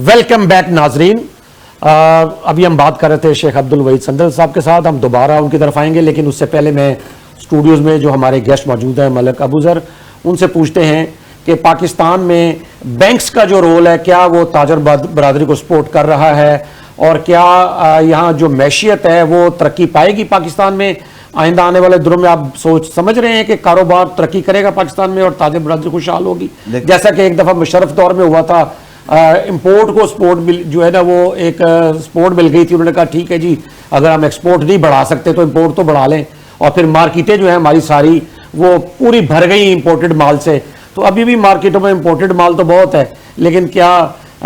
Welcome back नाजरीन। अभी हम बात कर रहे थे शेख अब्दुल वहीद संदल साहब के साथ। हम दोबारा उनकी तरफ आएंगे, लेकिन उससे पहले मैं स्टूडियोज़ में जो हमारे गेस्ट मौजूद हैं मलिक अबूजर, उनसे पूछते हैं कि पाकिस्तान में बैंक्स का जो रोल है, क्या वो ताजर बरादरी को सपोर्ट कर रहा है, और क्या यहाँ जो मैशियत है वो तरक्की पाएगी पाकिस्तान में आइंदा आने वाले दिनों में? आप समझ रहे हैं कि कारोबार तरक्की करेगा पाकिस्तान में और ताजर बरादरी खुशहाल होगी, जैसा कि एक दफ़ा मुशर्रफ दौर में हुआ था? इंपोर्ट को सपोर्ट जो है ना, वो एक सपोर्ट मिल गई थी। उन्होंने कहा ठीक है जी, अगर हम एक्सपोर्ट नहीं बढ़ा सकते तो इंपोर्ट तो बढ़ा लें, और फिर मार्केटें जो है हमारी सारी वो पूरी भर गई इंपोर्टेड माल से। तो अभी भी मार्केटों में इंपोर्टेड माल तो बहुत है, लेकिन क्या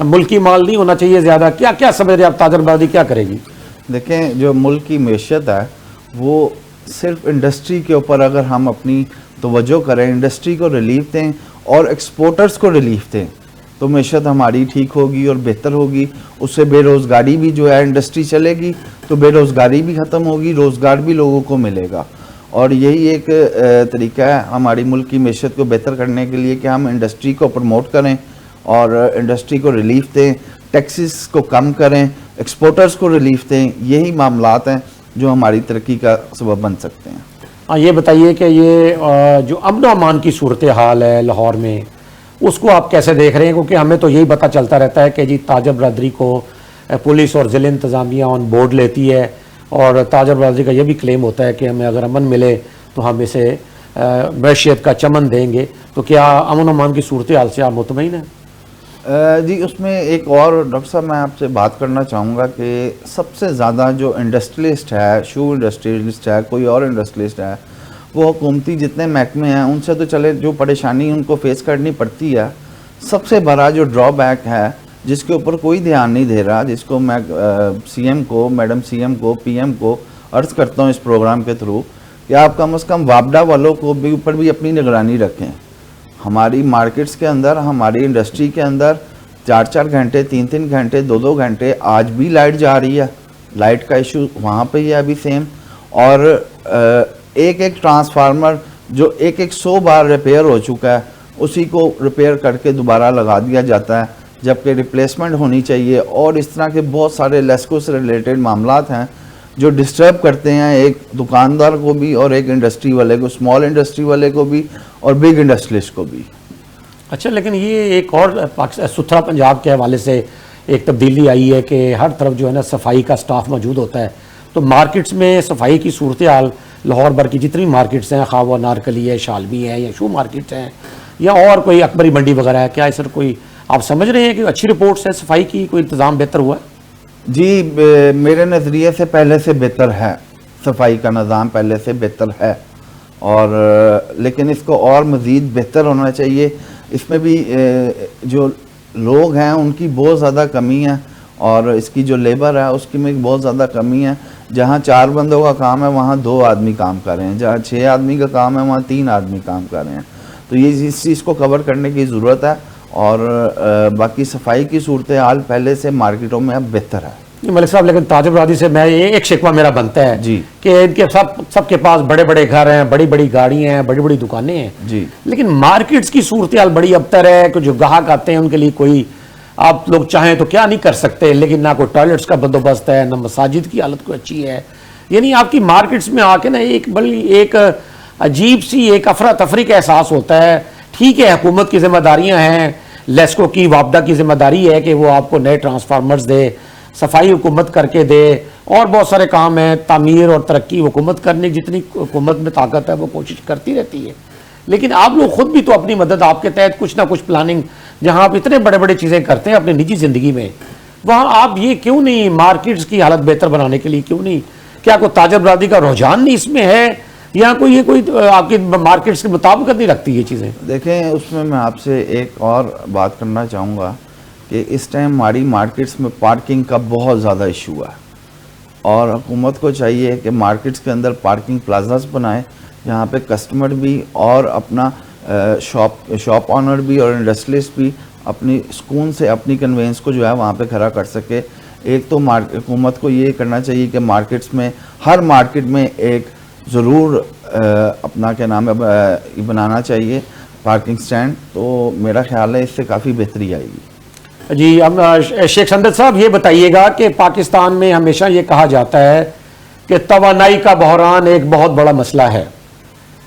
मुल्की माल नहीं होना चाहिए ज़्यादा? क्या क्या समझ रहे आप, ताजर बरादरी क्या करेगी? देखें, जो मुल्क की मैशियत है वो सिर्फ इंडस्ट्री के ऊपर अगर हम अपनी तवज्जो करें, इंडस्ट्री को रिलीफ दें और एक्सपोर्टर्स को रिलीफ दें, तो मैशियत हमारी ठीक होगी और बेहतर होगी। उससे बेरोज़गारी भी जो है, इंडस्ट्री चलेगी तो बेरोज़गारी भी ख़त्म होगी, रोज़गार भी लोगों को मिलेगा। और यही एक तरीका है हमारी मुल्क की मैशियत को बेहतर करने के लिए कि हम इंडस्ट्री को प्रमोट करें और इंडस्ट्री को रिलीफ दें, टैक्सेस को कम करें, एक्सपोर्टर्स को रिलीफ दें। यही मामलात हैं जो हमारी तरक्की का सबब बन सकते हैं। हाँ, ये बताइए कि ये जो अमन व अमान की सूरत हाल है लाहौर में, उसको आप कैसे देख रहे हैं? क्योंकि हमें तो यही पता चलता रहता है कि जी ताजर बरादरी को पुलिस और ज़िला इंतज़ामिया ऑन बोर्ड लेती है, और ताजर बरादरी का यह भी क्लेम होता है कि हमें अगर अमन मिले तो हम इसे मैशियत का चमन देंगे। तो क्या अमन अमान की सूरत हाल से आप मुतमईन हैं? जी, उसमें एक और डॉक्टर साहब मैं आपसे बात करना चाहूँगा कि सबसे ज़्यादा जो इंडस्ट्रियलिस्ट है, शू इंडस्ट्रियलिस्ट है, कोई और इंडस्ट्रियलिस्ट है, वो हुकूमती जितने महकमे हैं उनसे तो चले जो परेशानी उनको फेस करनी पड़ती है, सबसे बड़ा जो ड्रॉबैक है जिसके ऊपर कोई ध्यान नहीं दे रहा, जिसको मैं सीएम को, मैडम सीएम को, पीएम को अर्ज़ करता हूँ इस प्रोग्राम के थ्रू कि आप कम से कम वापडा वालों को भी ऊपर भी अपनी निगरानी रखें। हमारी मार्केट्स के अंदर, हमारी इंडस्ट्री के अंदर 4-4 घंटे, 3-3 घंटे, 2-2 घंटे आज भी लाइट जा रही है। लाइट का इशू वहाँ पे ही है अभी सेम। और एक एक ट्रांसफार्मर जो एक 100 बार रिपेयर हो चुका है, उसी को रिपेयर करके दोबारा लगा दिया जाता है, जबकि रिप्लेसमेंट होनी चाहिए। और इस तरह के बहुत सारे लेस्को से रिलेटेड मामलात हैं जो डिस्टर्ब करते हैं एक दुकानदार को भी और एक इंडस्ट्री वाले को, स्मॉल इंडस्ट्री वाले को भी और बिग इंडस्ट्रियलिस्ट को भी। अच्छा, लेकिन ये एक और सुथरा पंजाब के हवाले से एक तब्दीली आई है कि हर तरफ जो है ना सफाई का स्टाफ मौजूद होता है। तो मार्केट्स में सफाई की सूरत हाल लाहौर भर की जितनी मार्केट्स हैं, खा वो नारकली है, शालबी है, या शू मार्केट्स हैं, या और कोई अकबरी मंडी वगैरह है, क्या सर कोई आप समझ रहे हैं कि अच्छी रिपोर्ट्स है, सफाई की कोई इंतज़ाम बेहतर हुआ है? जी, मेरे नज़रिए से पहले से बेहतर है, सफाई का निज़ाम पहले से बेहतर है, और लेकिन इसको और मज़ीद बेहतर होना चाहिए। इसमें भी जो लोग हैं उनकी बहुत ज़्यादा कमी है, और इसकी जो लेबर है उसकी में बहुत ज़्यादा कमी है। जहाँ 4 बंदों का काम है वहाँ 2 आदमी काम कर रहे हैं, जहाँ 6 आदमी का काम है वहाँ 3 आदमी काम कर रहे हैं। तो ये इस चीज़ को कवर करने की ज़रूरत है। और बाकी सफाई की सूरत हाल पहले से मार्केटों में अब बेहतर है। मलिक साहब, लेकिन ताजर बरादरी से मैं एक शिकवा मेरा बनता है जी कि इनके सबके पास बड़े बड़े घर हैं, बड़ी बड़ी गाड़ियां हैं, बड़ी बड़ी दुकानें हैं जी, लेकिन मार्केट्स की सूरत हाल बड़ी अबतर है कि जो ग्राहक आते हैं उनके लिए कोई, आप लोग चाहें तो क्या नहीं कर सकते, लेकिन ना कोई टॉयलेट्स का बंदोबस्त है, ना मसाजिद की हालत कोई अच्छी है। यानी आपकी मार्केट्स में आके ना एक बड़ी एक अजीब सी एक अफरा तफरी का एहसास होता है। ठीक है, हुकूमत की जिम्मेदारियाँ हैं, लेस्को की, वापडा की जिम्मेदारी है कि वो आपको नए ट्रांसफार्मर्स दे, सफाई हुकूमत करके दे, और बहुत सारे काम हैं, तामीर और तरक्की हुकूमत करने की जितनी हुकूमत में ताकत है वो कोशिश करती रहती है। लेकिन आप लोग खुद भी तो अपनी मदद आपके तहत कुछ ना कुछ प्लानिंग, जहाँ आप इतने बड़े बड़े चीज़ें करते हैं अपनी निजी ज़िंदगी में, वहाँ आप ये क्यों नहीं मार्केट्स की हालत बेहतर बनाने के लिए क्यों नहीं, क्या कोई ताजर बरादरी का रुझान नहीं इसमें है, या कोई आपकी मार्केट्स के मुताबिक नहीं रखती ये चीज़ें? देखें, उसमें मैं आपसे एक और बात करना चाहूँगा कि इस टाइम हमारी मार्केट्स में पार्किंग का बहुत ज़्यादा इशू है, और हुकूमत को चाहिए कि मार्केट्स के अंदर पार्किंग प्लाजास बनाए जहाँ पे कस्टमर भी और अपना शॉप ऑनर भी और इंडस्ट्रियलिस्ट भी अपनी सुकून से अपनी कन्वेंस को जो है वहाँ पे खड़ा कर सके। एक तो हुकूमत को ये करना चाहिए कि मार्केट्स में, हर मार्केट में एक ज़रूर अपना क्या नाम है बनाना चाहिए पार्किंग स्टैंड। तो मेरा ख्याल है इससे काफ़ी बेहतरी आएगी। जी हम शेख संदत साहब ये बताइएगा कि पाकिस्तान में हमेशा ये कहा जाता है कि तवानाई का बहरान एक बहुत बड़ा मसला है।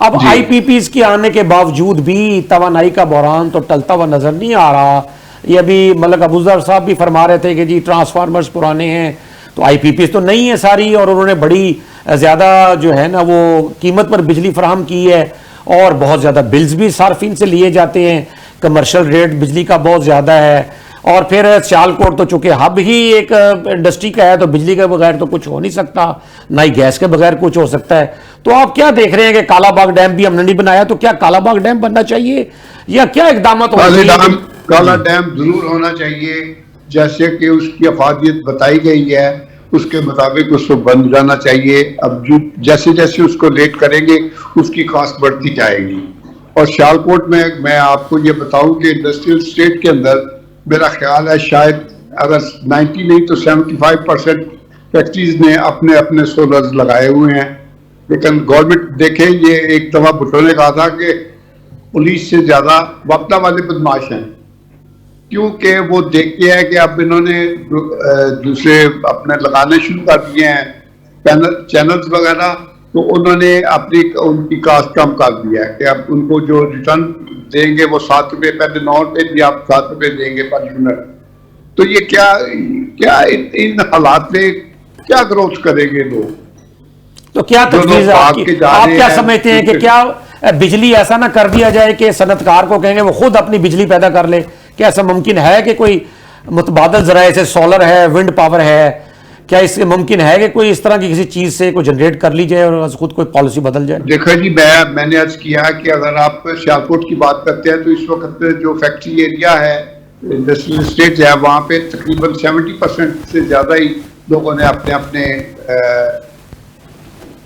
अब आईपीपीज के आने के बावजूद भी तवानाई का बहरान तो टलता हुआ नजर नहीं आ रहा। ये अभी मलक अबूजर साहब भी फरमा रहे थे कि जी ट्रांसफार्मर्स पुराने हैं, तो आईपीपीज तो नहीं है सारी, और उन्होंने बड़ी ज़्यादा जो है ना वो कीमत पर बिजली फराहम की है और बहुत ज़्यादा बिल्स भी सार्फिन से लिए जाते हैं, कमर्शियल रेट बिजली का बहुत ज़्यादा है। और फिर सियालकोट तो चूंकि हब ही एक इंडस्ट्री का है, तो बिजली के बगैर तो कुछ हो नहीं सकता, ना ही गैस के बगैर कुछ हो सकता है। तो आप क्या देख रहे हैं कि कालाबाग डैम भी हमने नहीं बनाया, तो क्या कालाबाग डैम बनना चाहिए या क्या इकदाम होना चाहिए? काला डैम जरूर होना चाहिए, जैसे कि उसकी अफादियत बताई गई है उसके मुताबिक उसको बन जाना चाहिए। अब जो जैसे जैसे उसको लेट करेंगे उसकी कॉस्ट बढ़ती जाएगी। और सियालकोट में मैं आपको ये बताऊं कि इंडस्ट्रियल स्टेट के अंदर मेरा ख्याल है शायद अगर 90 नहीं तो 75% फैक्ट्रीज ने अपने अपने सोलर्स लगाए हुए हैं। लेकिन गवर्नमेंट देखें, ये एक दफा भुट्टो ने कहा था कि पुलिस से ज्यादा वक्ता वाले बदमाश हैं, क्योंकि वो देखते हैं कि अब इन्होंने दूसरे अपने लगाने शुरू कर दिए हैं चैनल्स वगैरह, तो उन्होंने उनकी कास्ट कम कर दिया है कि अब उनको जो रिटर्न देंगे वो 7 रुपये, पहले 9 रुपये दिया, अब 7 रुपये देंगे पर यूनिट। तो ये क्या इन हालात में क्या ग्रोथ करेंगे लोग? तो क्या तजवीज़ है आपकी? आप क्या समझते हैं कि क्या बिजली ऐसा ना कर दिया जाए कि सनतकार को कहेंगे वो खुद अपनी बिजली पैदा कर ले? क्या ऐसा मुमकिन है कि कोई मुतबादल जराए से सोलर है, विंड पावर है, क्या इससे मुमकिन है कि कोई इस तरह की किसी चीज से कोई जनरेट कर ली जाए और खुद कोई पॉलिसी बदल जाए? देखो जी, मैंने अर्ज किया कि अगर आप सियालकोट की बात करते हैं तो इस वक्त जो फैक्ट्री एरिया है, इंडस्ट्रियल स्टेट है, वहाँ पे तकरीबन 70% से ज्यादा ही लोगों ने अपने अपने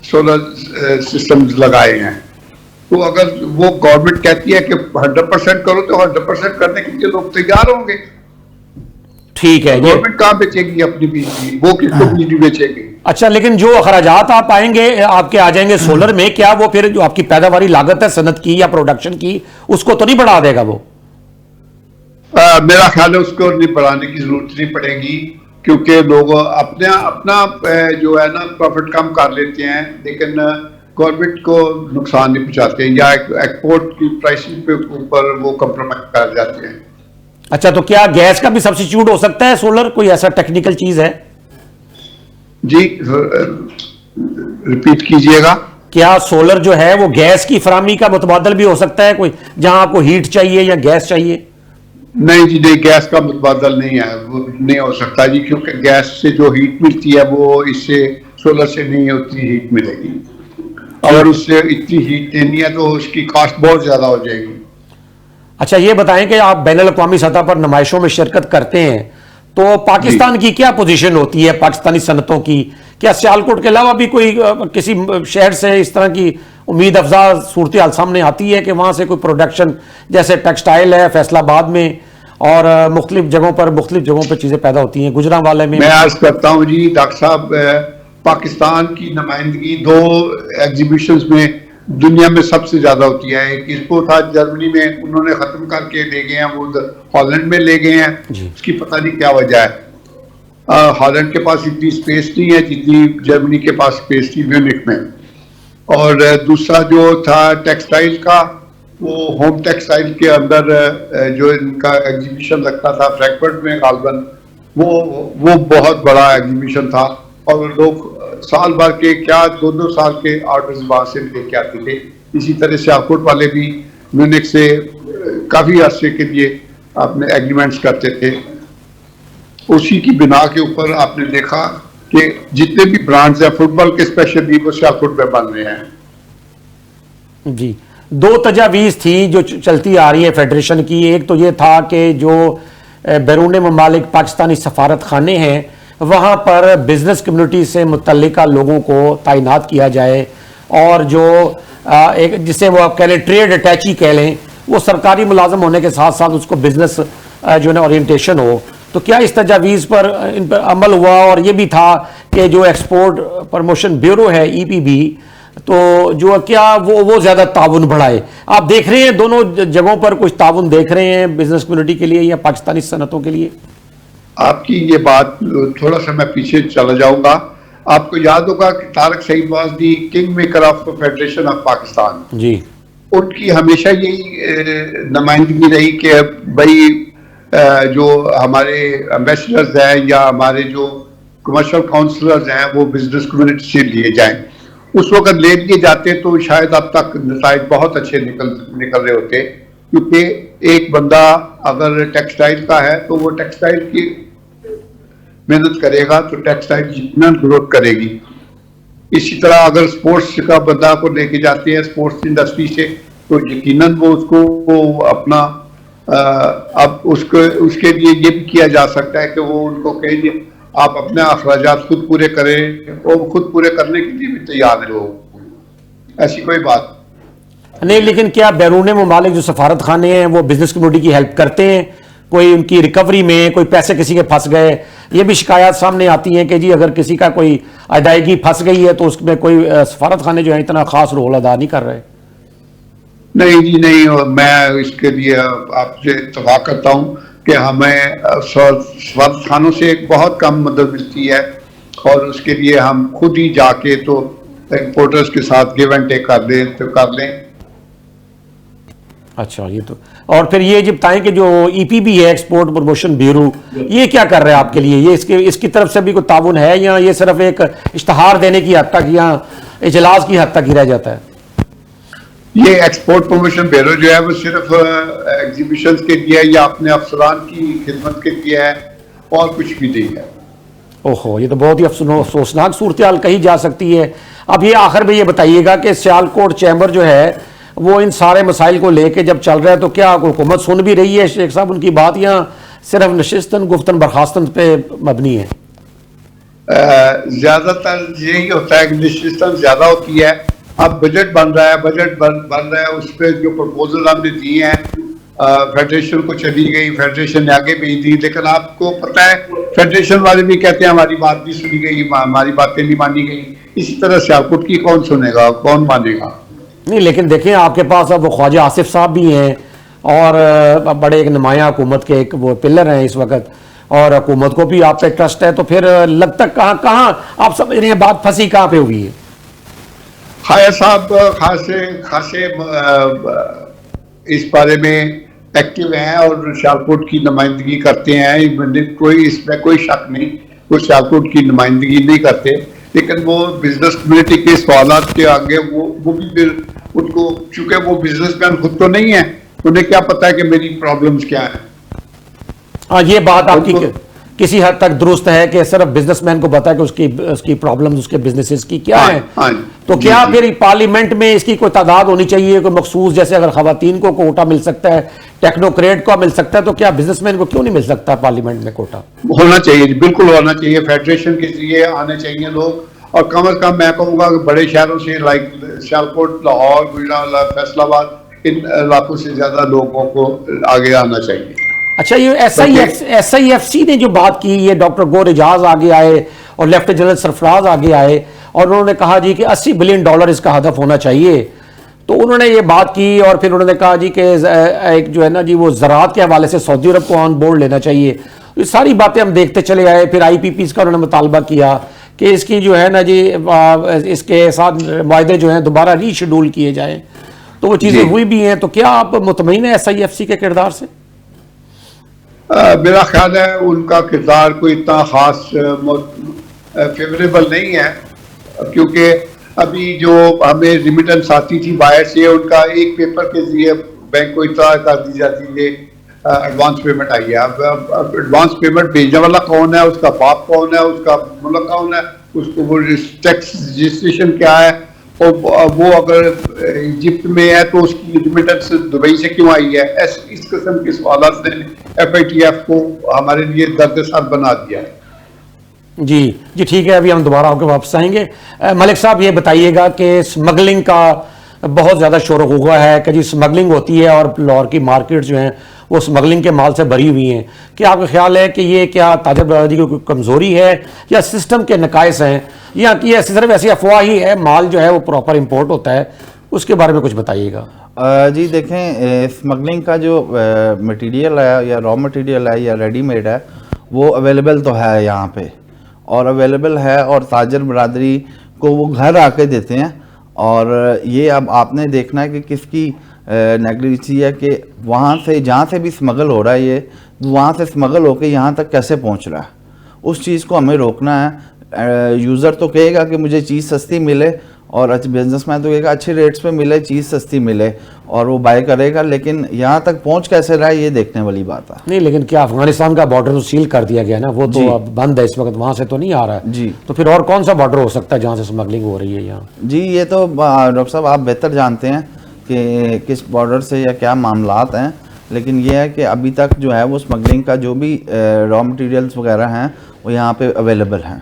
सोलर सिस्टम्स लगाए हैं। तो अगर वो गवर्नमेंट कहती है कि 100% करो तो 100% करने के लिए लोग तैयार होंगे। ठीक है, गवर्नमेंट कहाँ बेचेगी अपनी बिजली? वो किसको बिजली बेचेगी? अच्छा, लेकिन जो अखराजात आप आएंगे आपके आ जाएंगे सोलर में, क्या वो फिर जो आपकी पैदावारी लागत है सनत की या प्रोडक्शन की, उसको तो नहीं बढ़ा देगा वो? मेरा ख्याल है उसको नहीं बढ़ाने की जरूरत नहीं पड़ेगी, क्योंकि लोग अपना जो है ना प्रॉफिट कम कर लेते हैं, लेकिन गवर्नमेंट को नुकसान नहीं पहुंचाते, या एक्सपोर्ट की प्राइसिंग पे ऊपर वो कंप्रोमाइज कर जाते हैं। अच्छा, तो क्या गैस का भी सब्स्टिट्यूट हो सकता है सोलर? कोई ऐसा टेक्निकल चीज है? जी रिपीट कीजिएगा। क्या सोलर जो है वो गैस की फराहमी का मुतबादल भी हो सकता है, कोई जहां आपको हीट चाहिए या गैस चाहिए? नहीं जी, नहीं, गैस का मुतबादल नहीं है, वो नहीं हो सकता जी, क्योंकि गैस से जो हीट मिलती है वो इससे सोलर से नहीं होती हीट मिलेगी। अगर उससे इतनी हीट देनी है तो उसकी कॉस्ट बहुत ज्यादा हो जाएगी। अच्छा, ये बताएं कि आप बैनुल अक़वामी सतह पर नुमाइशों में शिरकत करते हैं, तो पाकिस्तान की क्या पोजीशन होती है पाकिस्तानी सनतों की? क्या सियालकोट के अलावा भी कोई किसी शहर से इस तरह की उम्मीद अफजा सूरत हाल सामने आती है कि वहां से कोई प्रोडक्शन, जैसे टेक्सटाइल है फैसलाबाद में और मुख्तलिफ जगहों पर चीजें पैदा होती हैं, गुजरांवाले में? मैं अर्ज करता हूँ जी डॉक्टर साहब, पाकिस्तान की नुमाइंदगी 2 एग्जीबिशंस में दुनिया में सबसे ज्यादा होती है। एक इसको था जर्मनी में, उन्होंने खत्म करके ले गए हैं, वो हॉलैंड में ले गए हैं, उसकी पता नहीं क्या वजह है। हॉलैंड के पास इतनी स्पेस नहीं है जितनी जर्मनी के पास स्पेस थी म्यूनिख में। और दूसरा जो था टेक्सटाइल का, वो होम टेक्सटाइल के अंदर जो इनका एग्जीबिशन लगता था फ्रैंकफर्ट में गालबन, वो बहुत बड़ा एग्जीबिशन था, और लोग साल भर के क्या 2-2 साल के ऑर्डर्स वहां से लेके आते थे। इसी तरह से सियालकोट वाले भी म्यूनिख से काफी अरसे के लिए अपने एग्रीमेंट्स करते थे। उसी की बिना के ऊपर आपने देखा कि जितने भी ब्रांड्स हैं फुटबॉल के स्पेशली वो सियालकोट में बन रहे हैं। जी, 2 तजावीज़ थी जो चलती आ रही है फेडरेशन की। एक तो ये था कि जो बैरून ममालिक पाकिस्तानी सफारत खाने हैं वहाँ पर बिजनेस कम्युनिटी से मुतल्लिका लोगों को तैनात किया जाए, और जो एक जिसे वो आप कह लें ट्रेड अटैची कह लें, वो सरकारी मुलाजम होने के साथ साथ उसको बिजनेस जो है ना ओरिएंटेशन हो। तो क्या इस तजावीज़ पर इन पर अमल हुआ? और ये भी था कि जो एक्सपोर्ट प्रमोशन ब्यूरो है EPB, तो जो क्या वो ज़्यादा ताउन बढ़ाए? आप देख रहे हैं दोनों जगहों पर कुछ ताउन देख रहे हैं बिजनेस कम्युनिटी के लिए या पाकिस्तानी सनतों के लिए? आपकी ये बात, थोड़ा सा मैं पीछे चला जाऊंगा। आपको याद होगा कि Tarak Saeed was the king maker of federation of Pakistan. जी। उनकी हमेशा यही नुमाइंदगी रही कि भाई जो हमारे एम्बेसडर्स हैं या हमारे जो कमर्शियल काउंसलर्स हैं वो बिजनेस कम्युनिटी से लिए जाएं। उस वक्त ले लिए जाते तो शायद अब तक नताइज बहुत अच्छे निकल रहे होते, क्योंकि एक बंदा अगर टेक्सटाइल का है तो वो टेक्सटाइल की मेहनत करेगा तो टेक्सटाइल यकीनन ग्रोथ करेगी। इसी तरह अगर स्पोर्ट्स का बंदा को लेके जाते हैं स्पोर्ट्स इंडस्ट्री से तो यकीनन वो उसको अपना अब उसके लिए ये भी किया जा सकता है कि वो उनको कहें आप अपने अखराजात खुद पूरे करें, और खुद पूरे करने के लिए भी तैयार है लोग, ऐसी कोई बात नहीं। लेकिन क्या बैरून ममालिक जो सफारत खाने हैं वो बिजनेस कम्युनिटी की हेल्प करते हैं? कोई उनकी रिकवरी में कोई पैसे किसी के फंस गए, ये भी शिकायत सामने आती हैं कि जी अगर किसी का कोई अदायगी फंस गई है तो उसमें कोई सफारत खाने जो है इतना खास रोल अदा नहीं कर रहे। नहीं जी नहीं, मैं इसके लिए आपसे इत्तफाक करता हूँ कि हमें सफारत खानों से एक बहुत कम मदद मिलती है, और उसके लिए हम खुद ही जाके तो इंपोर्टर्स के साथ गिव एंड टेक कर लें। अच्छा, ये तो, और फिर ये जब बताएं कि जो ईपीबी है एक्सपोर्ट प्रमोशन ब्यूरो, ये क्या कर रहा है आपके लिए? ये इसकी तरफ से भी कोई ताउन है या ये सिर्फ एक इश्तहार देने की हद तक या इजलास की हद तक ही रह जाता है? ये एक्सपोर्ट प्रमोशन ब्यूरो जो है वो सिर्फ एग्जीबिशंस के लिए या अपने अफसरान की खिदमत के लिए है, और कुछ भी नहीं है। ओहो, ये तो बहुत ही अफसोसनाक सूरत हाल कही जा सकती है। अब ये आखिर में ये बताइएगा कि सियालकोट चैम्बर जो है वो इन सारे मसाइल को लेके जब चल रहा है तो क्या हुकूमत सुन भी रही है शेख साहब उनकी बात, या सिर्फ नशिस्तन गुफ्तन बर्खास्तन पे मबनी है? ज्यादातर यही होता है कि नशिस्तन ज्यादा होती है। अब बजट बन रहा है, बन रहा है, उस पर जो प्रपोजल हमने दिए हैं फेडरेशन को चली गई, फेडरेशन ने आगे भेज दी, लेकिन आपको पता है फेडरेशन वाले भी कहते हैं हमारी बात नहीं सुनी गई, हमारी बातें नहीं मानी गई। इसी तरह सियालकोट की कौन सुनेगा, कौन मानेगा? नहीं, लेकिन देखें आपके पास अब वो ख्वाजा आसिफ साहब भी हैं और बड़े एक नुमाया हुकूमत के एक वो पिलर हैं इस वक्त, और हुकूमत को भी आप पे ट्रस्ट है, तो फिर लगता कहाँ आप समझ रहे हैं बात फंसी कहाँ पे हुई है? खाया साहब खासे इस बारे में एक्टिव हैं और सियालकोट की नुमाइंदगी करते हैं, इसमें कोई शक नहीं, वो सियालकोट की नुमाइंदगी नहीं करते, लेकिन वो बिजनेस कम्युनिटी के सवालात के आगे वो भी फिर उनको, चूंकि वो बिजनेसमैन खुद तो नहीं है, उन्हें क्या पता है कि मेरी प्रॉब्लम्स क्या है। हाँ, ये बात आपकी किसी हद तक दुरुस्त है कि सिर्फ बिजनेसमैन को पता है कि उसकी प्रॉब्लम्स उसके बिजनेसेस की क्या है। तो क्या फिर पार्लियामेंट में इसकी कोई तादाद होनी चाहिए, कोई मखसूस, जैसे अगर खवातीन को कोटा मिल सकता है, टेक्नोक्रेट को मिल सकता है, तो क्या बिजनेसमैन को क्यों नहीं मिल सकता पार्लियामेंट में कोटा? होना चाहिए, बिल्कुल होना चाहिए। फेडरेशन के लिए आने चाहिए लोग, और कम अज कम मैं कहूँगा कि बड़े शहरों से लाइक सियालकोट, लाहौर, गुजरात, फैसलाबाद, इन इलाकों से ज्यादा लोगों को आगे आना चाहिए। अच्छा, ये SIFC ने जो बात की, ये डॉक्टर गौर एजाज आगे आए और लेफ्टिनेंट जनरल सरफराज आगे आए और उन्होंने कहा जी कि $80 बिलियन इसका हदफ होना चाहिए, तो उन्होंने ये बात की और फिर उन्होंने कहा जी कि एक जो है ना जी वो ज़राअत के हवाले से सऊदी अरब को ऑन बोर्ड लेना चाहिए। ये सारी बातें हम देखते चले आए। फिर IPPs का उन्होंने मुतालबा किया कि इसकी जो है ना जी इसके साथ मायदे जो हैं दोबारा रीशेड्यूल किए जाएँ, तो वो चीज़ें हुई भी हैं। तो क्या आप मुतमईन हैं SIFC के किरदार से? मेरा ख्याल है उनका किरदार कोई इतना खास फेवरेबल नहीं है, क्योंकि अभी जो हमें रिमिटेंस आती थी बाहर से, उनका एक पेपर के जरिए बैंक को इत्तला कर दी जाती है एडवांस पेमेंट आई है। अब एडवांस पेमेंट भेजने वाला कौन है, उसका बाप कौन है, उसका मुल्क कौन है, उसको वो टैक्स रजिस्ट्रेशन क्या है, और वो अगर इजिप्ट में है तो उसकी रिमिटेंस दुबई से क्यों आई है। इस किस्म के सवाल ने FATF को हमारे लिए दर्द-ए-सर बना दिया है। जी ठीक है, अभी हम दोबारा होकर वापस आएंगे। मलिक साहब, ये बताइएगा कि स्मगलिंग का बहुत ज़्यादा शोर हुआ है कि जी स्मगलिंग होती है और लाहौर की मार्केट जो हैं वो स्मगलिंग के माल से भरी हुई हैं। क्या आपका ख्याल है कि ये क्या ताजर बरादरी की कोई कमज़ोरी है या सिस्टम के नकाइस हैं, या कि ऐसी सिर्फ ऐसी अफवाह ही है, माल जो है वो प्रॉपर इम्पोर्ट होता है? उसके बारे में कुछ बताइएगा। जी देखें, स्मगलिंग का जो मटेरियल है या रॉ मटेरियल है या रेडीमेड है वो अवेलेबल तो है यहाँ पे, और अवेलेबल है, और ताजर बरादरी को वो घर आके देते हैं। और ये अब आपने देखना है कि किसकी नेगलिजेंसी है कि वहाँ से जहाँ से भी स्मगल हो रहा है ये, वहाँ से स्मगल होके यहाँ तक कैसे पहुँच रहा है, उस चीज़ को हमें रोकना है। यूज़र तो कहेगा कि मुझे चीज़ सस्ती मिले, और बिजनेसमैन तो कहेगा अच्छे रेट्स पे मिले, चीज़ सस्ती मिले, और वो बाय करेगा, लेकिन यहाँ तक पहुँच कैसे रहा है ये देखने वाली बात है। नहीं, लेकिन क्या अफगानिस्तान का बॉर्डर तो सील कर दिया गया ना, वो तो अब बंद है इस वक्त, वहाँ से तो नहीं आ रहा है जी। तो फिर और कौन सा बॉर्डर हो सकता है जहाँ से स्मगलिंग हो रही है यहाँ? जी, ये तो डॉक्टर साहब आप बेहतर जानते हैं कि किस बॉर्डर से या क्या मामलात हैं, लेकिन ये है कि अभी तक जो है वो स्मगलिंग का जो भी रॉ मटेरियल्स वगैरह हैं वो यहाँ पे अवेलेबल हैं।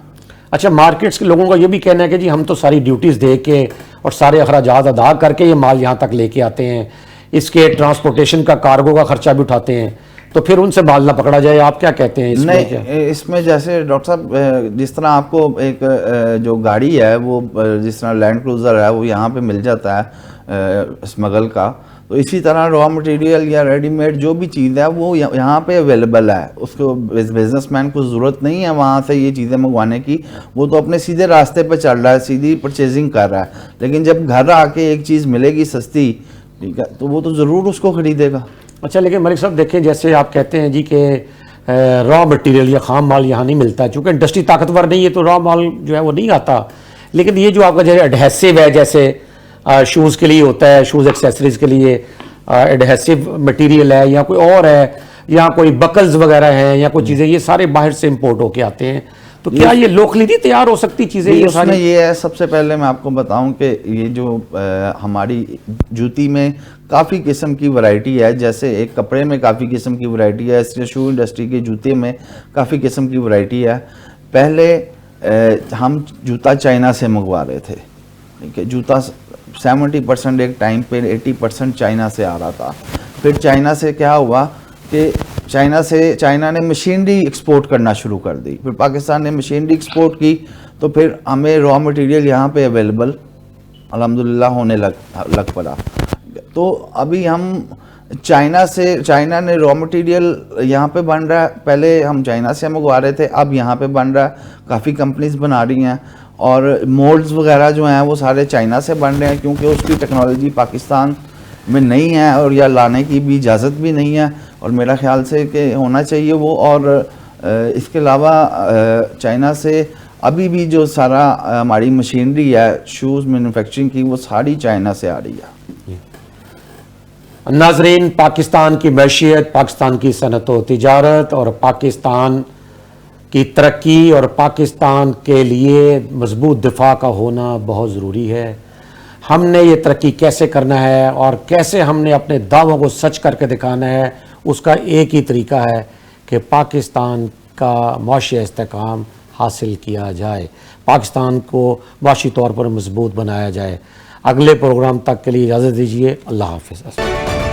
अच्छा, मार्केट्स के लोगों का ये भी कहना है कि जी हम तो सारी ड्यूटीज़ दे के और सारे अखराजात अदा करके ये माल यहाँ तक लेके आते हैं, इसके ट्रांसपोर्टेशन का, कार्गो का खर्चा भी उठाते हैं, तो फिर उनसे माल ना पकड़ा जाए। आप क्या कहते हैं इसमें? नहीं, क्या इसमें जैसे डॉक्टर साहब जिस तरह आपको एक जो गाड़ी है वो जिस तरह लैंड क्रूज़र है वो यहाँ पे मिल जाता है स्मगल का, तो इसी तरह रॉ मटेरियल या रेडीमेड जो भी चीज़ है वो यहाँ पे अवेलेबल है। उसको बिजनेसमैन को ज़रूरत नहीं है वहाँ से ये चीज़ें मंगवाने की, वो तो अपने सीधे रास्ते पे चल रहा है, सीधी परचेजिंग कर रहा है। लेकिन जब घर आके एक चीज़ मिलेगी सस्ती, ठीक है, तो वो तो ज़रूर उसको ख़रीदेगा। अच्छा, लेकिन मलिक साहब देखें, जैसे आप कहते हैं जी कि रॉ मटेरियल या खाम माल यहाँ नहीं मिलता, चूँकि इंडस्ट्री ताकतवर नहीं है तो रॉ माल जो है वो नहीं आता। लेकिन ये जो आपका जैसे एडहेसिव है, जैसे शूज़ के लिए होता है, शूज़ एक्सेसरीज़ के लिए एडहेसिव मटेरियल है, या कोई और है, या कोई बकल्स वगैरह हैं, या कोई चीज़ें, ये सारे बाहर से इंपोर्ट होके आते हैं, तो क्या ये लोकली नहीं तैयार हो सकती चीज़ें? ये उसमें सारी ये है, सबसे पहले मैं आपको बताऊं कि ये जो हमारी जूती में काफ़ी किस्म की वैरायटी है, जैसे एक कपड़े में काफ़ी किस्म की वैरायटी है, इसलिए शू इंडस्ट्री के जूते में काफ़ी किस्म की वैरायटी है। पहले हम जूता चाइना से मंगवा रहे थे, ठीक है, जूता 70% एक टाइम पे 80% चाइना से आ रहा था। फिर चाइना से क्या हुआ कि चाइना ने मशीनरी एक्सपोर्ट करना शुरू कर दी, फिर पाकिस्तान ने मशीनरी एक्सपोर्ट की, तो फिर हमें रॉ मटेरियल यहाँ पे अवेलेबल अल्हम्दुलिल्लाह होने लग पड़ा। तो अभी हम चाइना ने रॉ मटेरियल यहाँ पे बन रहा है, पहले हम चाइना से मंगवा रहे थे, अब यहाँ पे बन रहा है, काफ़ी कंपनीज बना रही हैं, और मोल्ड्स वगैरह जो हैं वो सारे चाइना से बन रहे हैं, क्योंकि उसकी टेक्नोलॉजी पाकिस्तान में नहीं है और या लाने की भी इजाज़त भी नहीं है, और मेरा ख्याल से कि होना चाहिए वो। और इसके अलावा चाइना से अभी भी जो सारा हमारी मशीनरी है शूज़ मैन्युफैक्चरिंग की, वो सारी चाइना से आ रही है। नाजरीन, पाकिस्तान की मैशियत, पाकिस्तान की सनत व तिजारत और पाकिस्तान की तरक्की और पाकिस्तान के लिए मजबूत दिफा का होना बहुत ज़रूरी है। हमने ये तरक्की कैसे करना है और कैसे हमने अपने दावों को सच करके दिखाना है, उसका एक ही तरीका है कि पाकिस्तान का माशी इस्तेहकाम हासिल किया जाए, पाकिस्तान को माशी तौर पर मजबूत बनाया जाए। अगले प्रोग्राम तक के लिए इजाज़त दीजिए। अल्लाह हाफ़िज़।